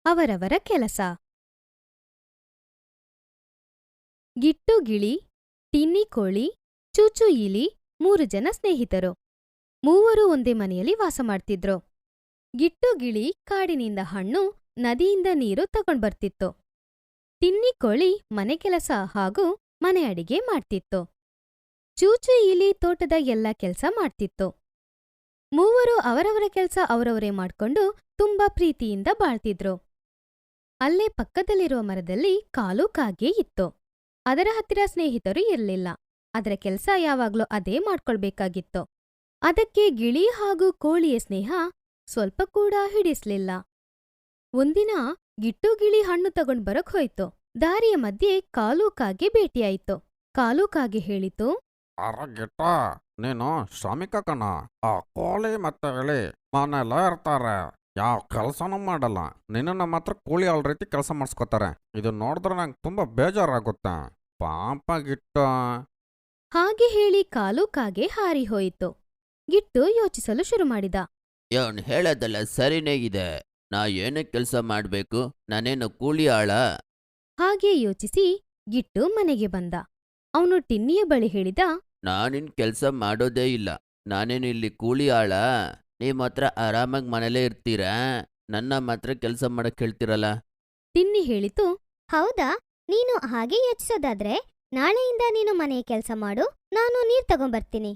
ಅವರವರ ಕೆಲಸ. ಗಿಟ್ಟು ಗಿಳಿ, ಟಿನ್ನಿ ಕೋಳಿ, ಚೂಚು ಇಲಿ 3 ಜನ ಸ್ನೇಹಿತರು. ಮೂವರು ಒಂದೇ ಮನೆಯಲ್ಲಿ ವಾಸ ಮಾಡ್ತಿದ್ರು. ಗಿಟ್ಟು ಗಿಳಿ ಕಾಡಿನಿಂದ ಹಣ್ಣು, ನದಿಯಿಂದ ನೀರು ತಗೊಂಡ್ಬರ್ತಿತ್ತು. ಟಿನ್ನಿ ಕೋಳಿ ಮನೆ ಕೆಲಸ ಹಾಗೂ ಮನೆ ಅಡಿಗೆ ಮಾಡ್ತಿತ್ತು. ಚೂಚು ಇಲಿ ತೋಟದ ಎಲ್ಲ ಕೆಲ್ಸ ಮಾಡ್ತಿತ್ತು. ಮೂವರು ಅವರವರ ಕೆಲ್ಸ ಅವರವರೇ ಮಾಡ್ಕೊಂಡು ತುಂಬಾ ಪ್ರೀತಿಯಿಂದ ಬಾಳ್ತಿದ್ರು. ಅಲ್ಲೇ ಪಕ್ಕದಲ್ಲಿರುವ ಮರದಲ್ಲಿ ಕಾಲು ಕಾಗೆ ಇತ್ತು. ಅದರ ಹತ್ತಿರ ಸ್ನೇಹಿತರು ಇರ್ಲಿಲ್ಲ. ಅದರ ಕೆಲ್ಸ ಯಾವಾಗ್ಲೂ ಅದೇ ಮಾಡ್ಕೊಳ್ಬೇಕಾಗಿತ್ತು. ಅದಕ್ಕೆ ಗಿಳಿ ಹಾಗೂ ಕೋಳಿಯ ಸ್ನೇಹ ಸ್ವಲ್ಪ ಕೂಡ ಹಿಡಿಸ್ಲಿಲ್ಲ. ಒಂದಿನ ಗಿಟ್ಟು ಗಿಳಿ ಹಣ್ಣು ತಗೊಂಡ್ ಬರಕ್ ಹೋಯ್ತು. ದಾರಿಯ ಮಧ್ಯೆ ಕಾಲು ಕಾಗೆ ಭೇಟಿಯಾಯ್ತು. ಕಾಲು ಕಾಗೆ ಹೇಳಿತು, ಗಿಟ್ಟ, ನೀನು ಶ್ರಮಿಕ ಕಣ. ಆ ಕೋಳಿ ಮತ್ತೆ ಇಳಿ ಮನೆಯಲ್ಲ ಇರ್ತಾರೆ, ಯಾವ ಕೆಲಸನೂ ಮಾಡಲ್ಲ. ನಿನ್ನ ಮಾತ್ರ ಕೂಲಿ ಆಳ್ ರೀತಿ ಕೆಲಸ ಮಾಡಿಸ್ಕೊತಾರೆ. ಇದು ನೋಡಿದ್ರೆ ನಂಗೆ ತುಂಬಾ ಬೇಜಾರಾಗುತ್ತೆ. ಪಾಪ ಗಿಟ್ಟ. ಹಾಗೆ ಹೇಳಿ ಕಾಲು ಕಾಗೆ ಹಾರಿ ಹೋಯಿತು. ಗಿಟ್ಟು ಯೋಚಿಸಲು ಶುರು ಮಾಡಿದ. ಇವನು ಹೇಳೋದೆಲ್ಲ ಸರಿನೇ ಇದೆ. ನಾ ಏನಕ್ಕೆ ಕೆಲಸ ಮಾಡಬೇಕು? ನಾನೇನು ಕೂಲಿ ಆಳ? ಹಾಗೆ ಯೋಚಿಸಿ ಗಿಟ್ಟು ಮನೆಗೆ ಬಂದ. ಅವನು ಟಿನ್ನಿಯ ಬಳಿ ಹೇಳಿದ, ನಾನಿನ್ ಕೆಲಸ ಮಾಡೋದೇ ಇಲ್ಲ. ನಾನೇನು ಇಲ್ಲಿ ಕೂಲಿ ಆಳ? ನೀವು ಮಾತ್ರ ಆರಾಮಾಗಿ ಮನೇಲೇ ಇರ್ತೀರಾ, ನನ್ನ ಮಾತ್ರ ಕೆಲಸ ಮಾಡಕ್ ಹೇಳ್ತಿರಲ್ಲ. ಟಿನ್ನಿ ಹೇಳಿತು, ಹೌದಾ? ನೀನು ಹಾಗೆ ಯೋಚಿಸೋದಾದ್ರೆ ನಾಳೆಯಿಂದ ನೀನು ಮನೆಯ ಕೆಲಸ ಮಾಡು, ನಾನು ನೀರ್ ತಗೊಂಬರ್ತೀನಿ.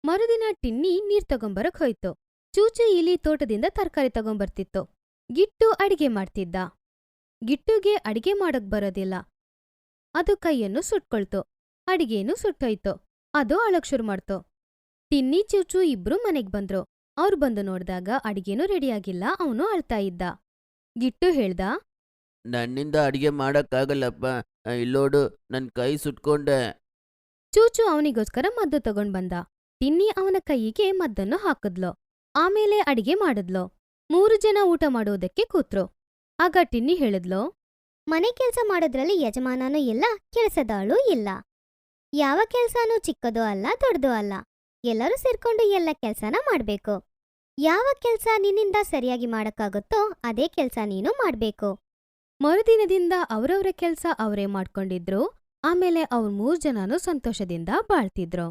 ಮರುದಿನ ಟಿನ್ನಿ ನೀರ್ ತಗೊಂಬರಕ್ ಹೋಯ್ತು. ಚೂಚು ಇಲಿ ತೋಟದಿಂದ ತರಕಾರಿ ತಗೊಂಬರ್ತಿತ್ತು. ಗಿಟ್ಟು ಅಡಿಗೆ ಮಾಡ್ತಿದ್ದ. ಗಿಟ್ಟುಗೆ ಅಡಿಗೆ ಮಾಡಕ್ ಬರೋದಿಲ್ಲ. ಅದು ಕೈಯನ್ನು ಸುಟ್ಕೊಳ್ತು. ಅಡಿಗೆನೂ ಸುಟ್ಟೋಯ್ತು. ಅದು ಅಳಕ್ ಶುರು ಮಾಡ್ತು. ಟಿನ್ನಿ ಚೂಚು ಇಬ್ರು ಮನೆಗ್ ಬಂದ್ರು. ಅವ್ರು ಬಂದು ನೋಡ್ದಾಗ ಅಡಿಗೆನೂ ರೆಡಿಯಾಗಿಲ್ಲ. ಅವನು ಅಳ್ತಾ ಇದ್ದ. ಗಿಟ್ಟು ಹೇಳ್ದ, ನನ್ನಿಂದ ಅಡಿಗೆ ಮಾಡಕ್ಕಾಗಲ್ಲಪ್ಪ. ಇಲ್ಲೋಡು, ನನ್ನ ಕೈ ಸುಟ್ಕೊಂಡೆ. ಚೂಚು ಅವನಿಗೋಸ್ಕರ ಮದ್ದು ತಗೊಂಡ್ ಬಂದ. ಟಿನ್ನಿ ಅವನ ಕೈಯಿಗೆ ಮದ್ದನ್ನು ಹಾಕಿದ್ಲು. ಆಮೇಲೆ ಅಡಿಗೆ ಮಾಡಿದ್ಲು. 3 ಜನ ಊಟ ಮಾಡೋದಕ್ಕೆ ಕೂತ್ರು. ಆಗ ಟಿನ್ನಿ ಹೇಳಿದ್ಲು, ಮನೆ ಕೆಲಸ ಮಾಡೋದ್ರಲ್ಲಿ ಯಜಮಾನನೂ ಇಲ್ಲ, ಕೆಲಸದಾಳೂ ಇಲ್ಲ. ಯಾವ ಕೆಲ್ಸಾನೂ ಚಿಕ್ಕದೂ ಅಲ್ಲ, ದೊಡ್ಡದೂ ಅಲ್ಲ. ಎಲ್ಲರೂ ಸೇರ್ಕೊಂಡು ಎಲ್ಲ ಕೆಲ್ಸನ ಮಾಡ್ಬೇಕು. ಯಾವ ಕೆಲ್ಸ ನಿನ್ನಿಂದ ಸರಿಯಾಗಿ ಮಾಡಕ್ಕಾಗುತ್ತೋ ಅದೇ ಕೆಲ್ಸ ನೀನು ಮಾಡ್ಬೇಕು. ಮರುದಿನದಿಂದ ಅವರವರ ಕೆಲ್ಸ ಅವರೇ ಮಾಡ್ಕೊಂಡಿದ್ರು. ಆಮೇಲೆ ಅವ್ರು 3 ಜನನೂ ಸಂತೋಷದಿಂದ ಬಾಳ್ತಿದ್ರು.